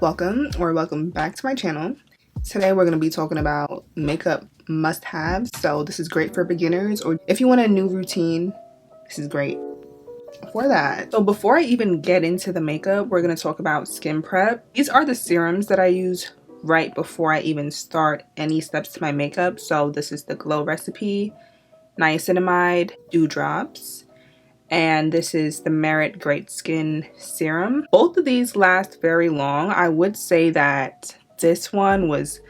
Welcome back to my channel. Today we're going to be talking about makeup must-haves. So this is great for beginners, or if you want a new routine, this is great for that. So before I even get into the makeup, we're going to talk about skin prep. These are the serums that I use right before I even start any steps to my makeup. So this is the Glow Recipe Niacinamide Dewdrops, and this is the Merit Great Skin Serum. Both of these last very long. I would say that this one was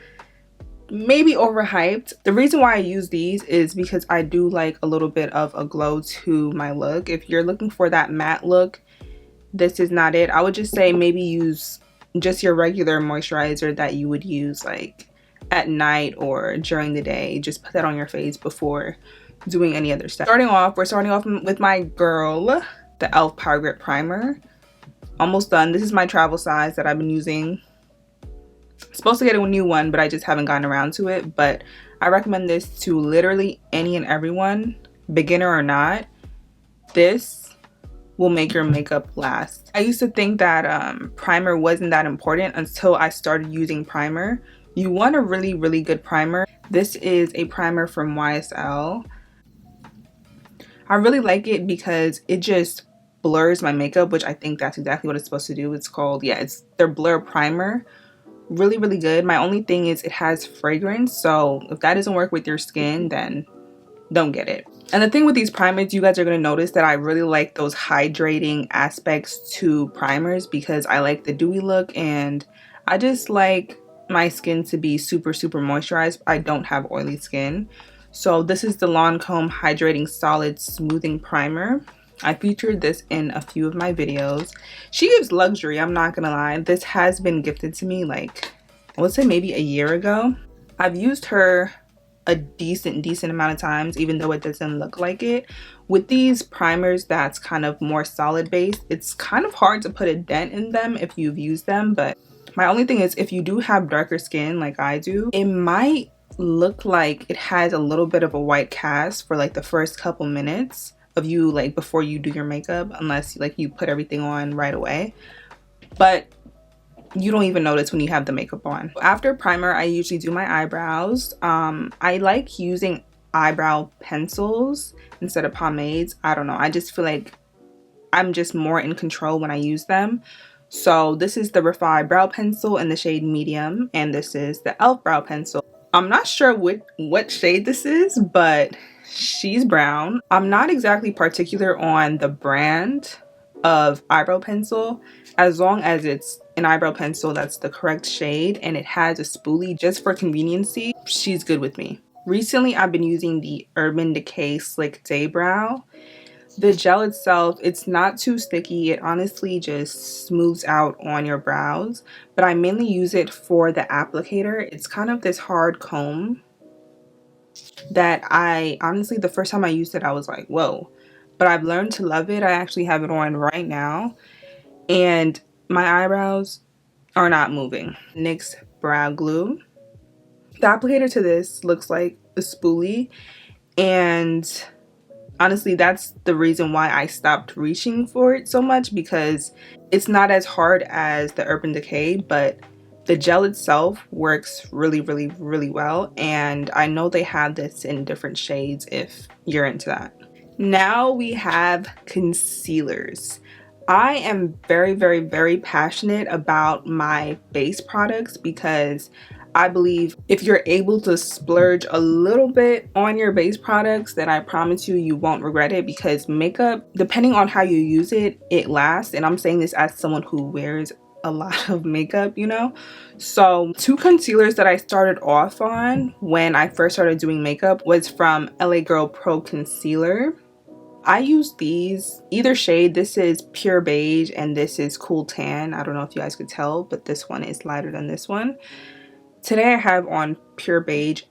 maybe overhyped. The reason why I use these is because I do like a little bit of a glow to my look. If you're looking for that matte look, this is not it. I would just say maybe use just your regular moisturizer that you would use like at night or during the day. Just put that on your face before doing any other stuff. We're starting off with my girl, the e.l.f. Power Grip Primer. Almost done. This is my travel size that I've been using. Supposed to get a new one, but I just haven't gotten around to it. But I recommend this to literally any and everyone, beginner or not. This will make your makeup last. I used to think that primer wasn't that important until I started using primer. You want a really good primer. This is a primer from YSL. I really like it because it just blurs my makeup, which I think that's exactly what it's supposed to do. It's called, it's their blur primer. Really good. My only thing is it has fragrance, so if that doesn't work with your skin, then don't get it. And the thing with these primers, you guys are going to notice that I really like those hydrating aspects to primers because I like the dewy look and I just like my skin to be super moisturized. I don't have oily skin. So this is the Lancome Hydrating Solid Smoothing Primer. I featured this in a few of my videos. She gives luxury, I'm not gonna lie. This has been gifted to me like, I would say maybe a year ago. I've used her a decent amount of times, even though it doesn't look like it. With these primers that's kind of more solid based, it's kind of hard to put a dent in them if you've used them. But my only thing is if you do have darker skin like I do, it might look like it has a little bit of a white cast for like the first couple minutes of you, like before you do your makeup, unless like you put everything on right away, but you don't even notice when you have the makeup on. After primer, I usually do my eyebrows. I like using eyebrow pencils instead of pomades. I don't know, I just feel like I'm just more in control when I use them. So this is the Refi Brow Pencil in the shade Medium, and this is the e.l.f. Brow Pencil. I'm not sure what shade this is, but she's brown. I'm not exactly particular on the brand of eyebrow pencil, as long as it's an eyebrow pencil that's the correct shade and it has a spoolie just for conveniency. She's good with me. Recently, I've been using the Urban Decay Slick Day Brow. The gel itself, it's not too sticky. It honestly just smooths out on your brows, but I mainly use it for the applicator. It's kind of this hard comb that I honestly, the first time I used it, I was like, whoa, but I've learned to love it. I actually have it on right now and my eyebrows are not moving. NYX Brow Glue. The applicator to this looks like a spoolie, and honestly, that's the reason why I stopped reaching for it so much, because it's not as hard as the Urban Decay, but the gel itself works really well, and I know they have this in different shades if you're into that. Now we have concealers. I am very passionate about my base products because I believe if you're able to splurge a little bit on your base products, then I promise you won't regret it, because makeup, depending on how you use it, it lasts. And I'm saying this as someone who wears a lot of makeup, you know. So two concealers that I started off on when I first started doing makeup was from LA Girl Pro Concealer. I use these, either shade. This is Pure Beige and this is Cool Tan. I don't know if you guys could tell, but this one is lighter than this one. Today I have on Pure Beige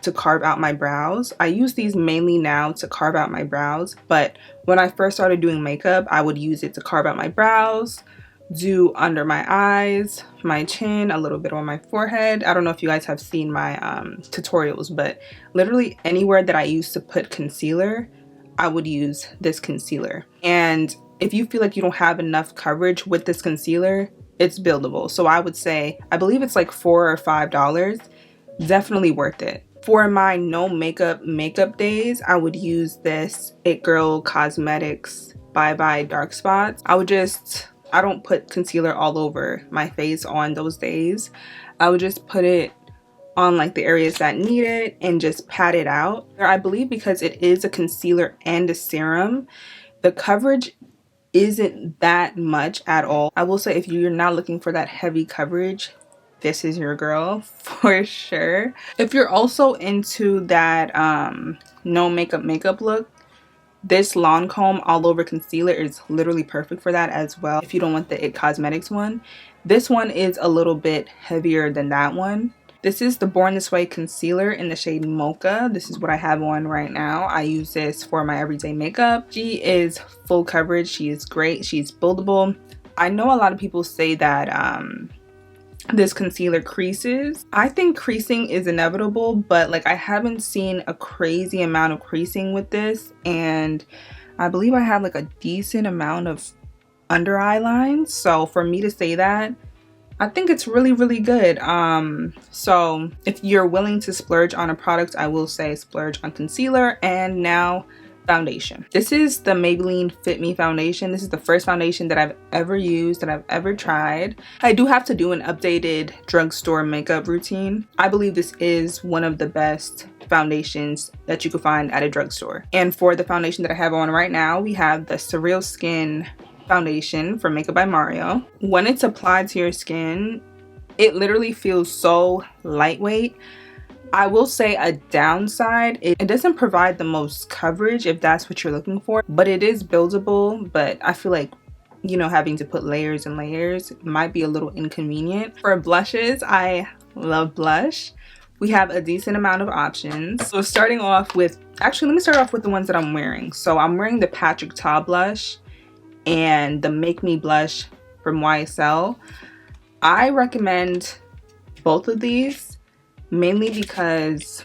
to carve out my brows. I use these mainly now to carve out my brows, but when I first started doing makeup, I would use it to carve out my brows, do under my eyes, my chin, a little bit on my forehead. I don't know if you guys have seen my tutorials, but literally anywhere that I used to put concealer, I would use this concealer. And if you feel like you don't have enough coverage with this concealer, it's buildable. So I would say, I believe it's like $4 or $5. Definitely worth it. For my no makeup days, I would use this It Girl Cosmetics Bye Bye Dark Spots. I don't put concealer all over my face on those days. I would just put it on like the areas that need it and just pat it out. I believe because it is a concealer and a serum, the coverage isn't that much at all. I will say if you're not looking for that heavy coverage, this is your girl for sure. If you're also into that no makeup look, this Lancome all over concealer is literally perfect for that as well. If you don't want the It Cosmetics one, this one is a little bit heavier than that one. This is the Born This Way concealer in the shade Mocha. This is what I have on right now. I use this for my everyday makeup. She is full coverage. She is great. She's buildable. I know a lot of people say that this concealer creases. I think creasing is inevitable, but like I haven't seen a crazy amount of creasing with this, and I believe I have like a decent amount of under eye lines. So for me to say that, I think it's really, really good. So if you're willing to splurge on a product, I will say splurge on concealer. And now foundation. This is the Maybelline Fit Me foundation. This is the first foundation that I've ever used, that I've ever tried. I do have to do an updated drugstore makeup routine. I believe this is one of the best foundations that you could find at a drugstore. And for the foundation that I have on right now, we have the Surreal Skin foundation from Makeup by Mario. When it's applied to your skin, it literally feels so lightweight. I will say a downside, it doesn't provide the most coverage if that's what you're looking for, but it is buildable. But I feel like, you know, having to put layers and layers might be a little inconvenient. For blushes, I love blush. We have a decent amount of options. So starting off with, actually let me start off with the ones that I'm wearing. So I'm wearing the Patrick Ta blush and the Make Me blush from YSL. I recommend both of these. Mainly because,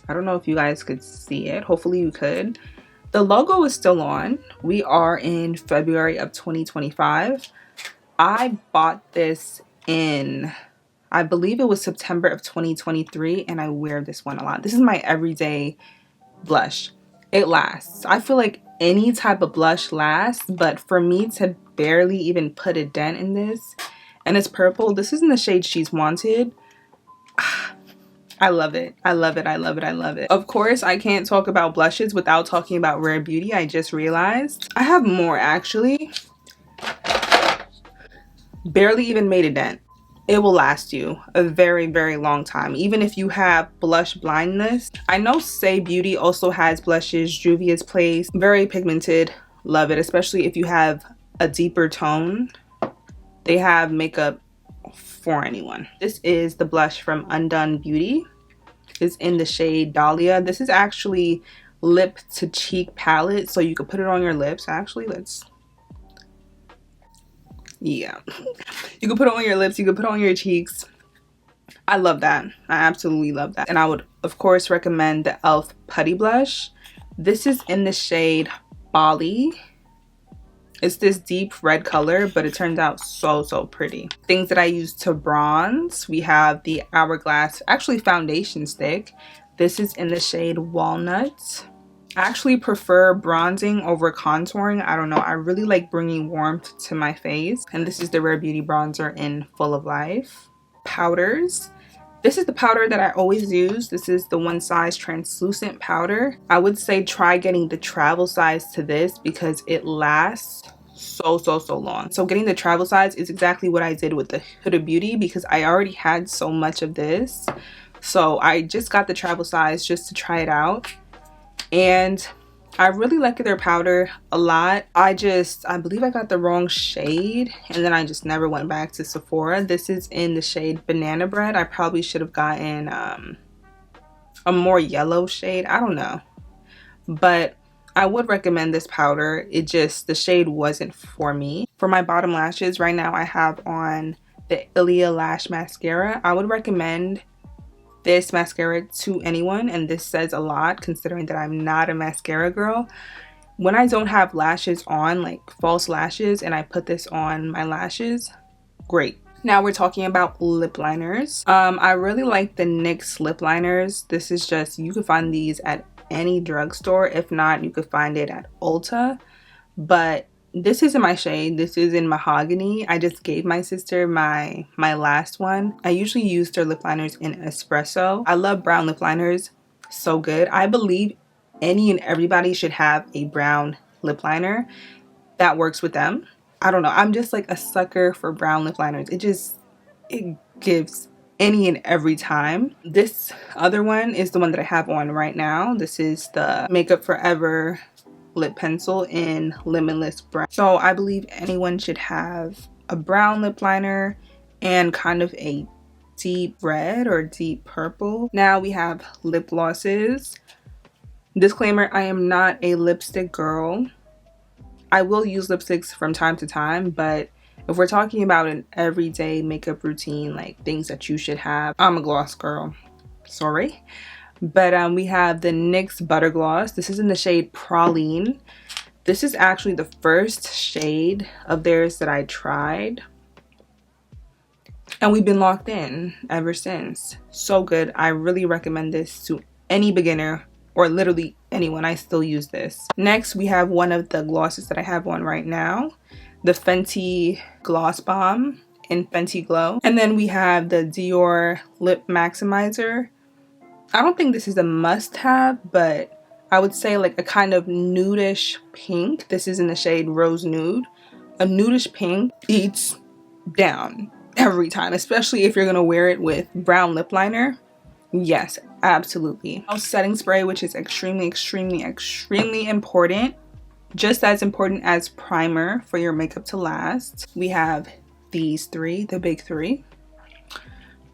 I don't know if you guys could see it. Hopefully you could. The logo is still on. We are in February of 2025. I bought this in, I believe it was September of 2023, and I wear this one a lot. This is my everyday blush. It lasts. I feel like any type of blush lasts, but for me to barely even put a dent in this, and it's purple. This is in the shade She's Wanted. I love it. I love it. I love it. I love it. Of course, I can't talk about blushes without talking about Rare Beauty. I just realized I have more actually. Barely even made a dent. It will last you a very, very long time, even if you have blush blindness. I know Say Beauty also has blushes. Juvia's Place, very pigmented. Love it, especially if you have a deeper tone. They have makeup for anyone. This is the blush from Undone Beauty. It's in the shade Dahlia. This is actually lip to cheek palette, so you could put it on your lips. Actually, yeah. You can put it on your lips, you can put it on your cheeks. I love that. I absolutely love that. And I would, of course, recommend the e.l.f. Putty Blush. This is in the shade Bali. It's this deep red color, but it turns out so, so pretty. Things that I use to bronze. We have the Hourglass, actually foundation stick. This is in the shade Walnut. I actually prefer bronzing over contouring. I don't know. I really like bringing warmth to my face. And this is the Rare Beauty bronzer in Full of Life. Powders. This is the powder that I always use. This is the One Size translucent powder. I would say try getting the travel size to this because it lasts so long. So getting the travel size is exactly what I did with the Huda Beauty because I already had so much of this. So I just got the travel size just to try it out. And I really like their powder a lot. I believe I got the wrong shade and then I just never went back to Sephora. This is in the shade Banana Bread. I probably should have gotten a more yellow shade. I don't know. But I would recommend this powder. The shade wasn't for me. For my bottom lashes, right now I have on the Ilia Lash Mascara. I would recommend this mascara to anyone, and this says a lot considering that I'm not a mascara girl. When I don't have lashes on, like false lashes, and I put this on my lashes, great. Now we're talking about lip liners. I really like the NYX lip liners. This is just, you can find these at any drugstore. If not, you could find it at Ulta. But this is in my shade. This is in Mahogany. I just gave my sister my last one. I usually use their lip liners in Espresso. I love brown lip liners. So good. I believe any and everybody should have a brown lip liner that works with them. I don't know. I'm just like a sucker for brown lip liners. It gives any and every time. This other one is the one that I have on right now. This is the Makeup Forever lip pencil in Limitless Brown. So I believe anyone should have a brown lip liner and kind of a deep red or deep purple. Now we have lip glosses. Disclaimer, I am not a lipstick girl. I will use lipsticks from time to time, but if we're talking about an everyday makeup routine, like things that you should have, I'm a gloss girl. Sorry. But we have the NYX Butter Gloss. This is in the shade Praline. This is actually the first shade of theirs that I tried. And we've been locked in ever since. So good. I really recommend this to any beginner or literally anyone. I still use this. Next, we have one of the glosses that I have on right now, the Fenty Gloss Bomb in Fenty Glow. And then we have the Dior Lip Maximizer. I don't think this is a must-have, but I would say like a kind of nudish pink. This is in the shade Rose Nude. A nudish pink beats down every time, especially if you're gonna wear it with brown lip liner. Yes, absolutely. Setting spray, which is extremely important. Just as important as primer for your makeup to last. We have these three, the big three.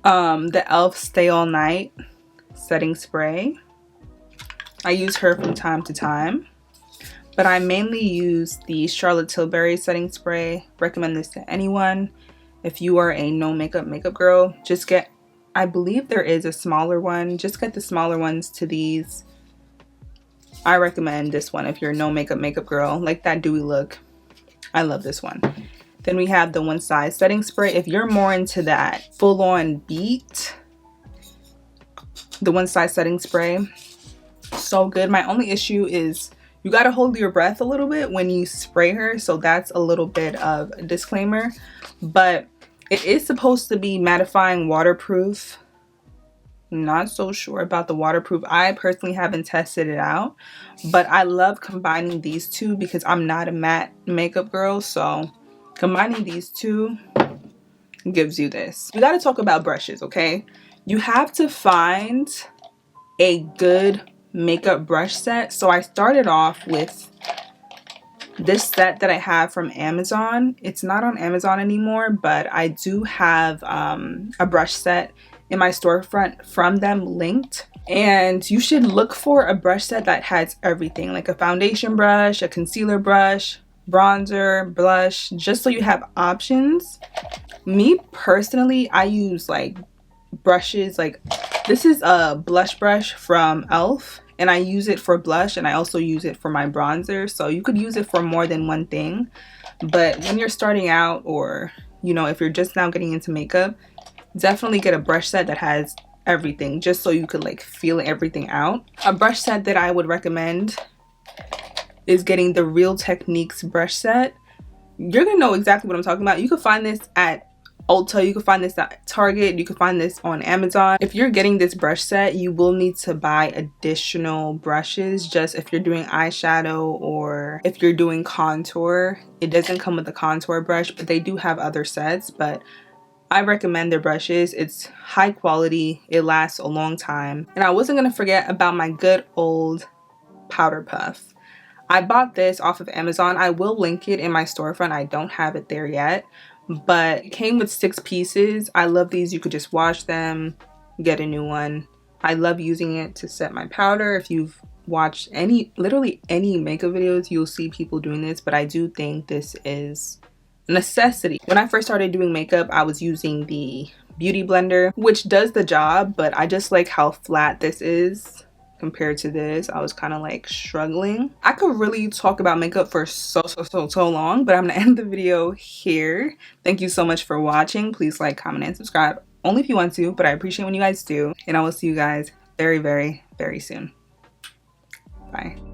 The e.l.f. Stay All Night setting spray. I use her from time to time, but I mainly use the Charlotte Tilbury setting spray. Recommend this to anyone. If you are a no makeup girl, just get, I believe there is a smaller one. Just get the smaller ones to these. I recommend this one if you're a no makeup girl. Like that dewy look. I love this one. Then we have the One Size setting spray. If you're more into that full-on beat, the One Size setting spray, so good. My only issue is you gotta hold your breath a little bit when you spray her. So that's a little bit of a disclaimer. But it is supposed to be mattifying, waterproof. Not so sure about the waterproof. I personally haven't tested it out, but I love combining these two because I'm not a matte makeup girl. So combining these two gives you this. We got to talk about brushes, okay? You have to find a good makeup brush set. So I started off with this set that I have from Amazon. It's not on Amazon anymore, but I do have a brush set in my storefront from them linked. And you should look for a brush set that has everything, like a foundation brush, a concealer brush, bronzer, blush, just so you have options. Me personally, I use like brushes, like this is a blush brush from e.l.f. and I use it for blush and I also use it for my bronzer. So you could use it for more than one thing. But when you're starting out, or you know, if you're just now getting into makeup, definitely get a brush set that has everything, just so you could like feel everything out. A brush set that I would recommend is getting the Real Techniques brush set. You're gonna know exactly what I'm talking about. You can find this at Ulta, you can find this at Target, you can find this on Amazon. If you're getting this brush set, you will need to buy additional brushes, just if you're doing eyeshadow or if you're doing contour. It doesn't come with a contour brush, but they do have other sets. But I recommend their brushes. It's high quality, it lasts a long time. And I wasn't gonna forget about my good old powder puff. I bought this off of Amazon. I will link it in my storefront. I don't have it there yet, but it came with 6 pieces. I love these. You could just wash them, get a new one. I love using it to set my powder. If you've watched literally any makeup videos, you'll see people doing this, but I do think this is a necessity. When I first started doing makeup, I was using the Beauty Blender, which does the job, but I just like how flat this is. compared to this. I was kind of like struggling. I could really talk about makeup for so long, but I'm gonna end the video here. Thank you so much for watching. Please like, comment, and subscribe. Only if you want to, but I appreciate when you guys do. And I will see you guys very soon. Bye.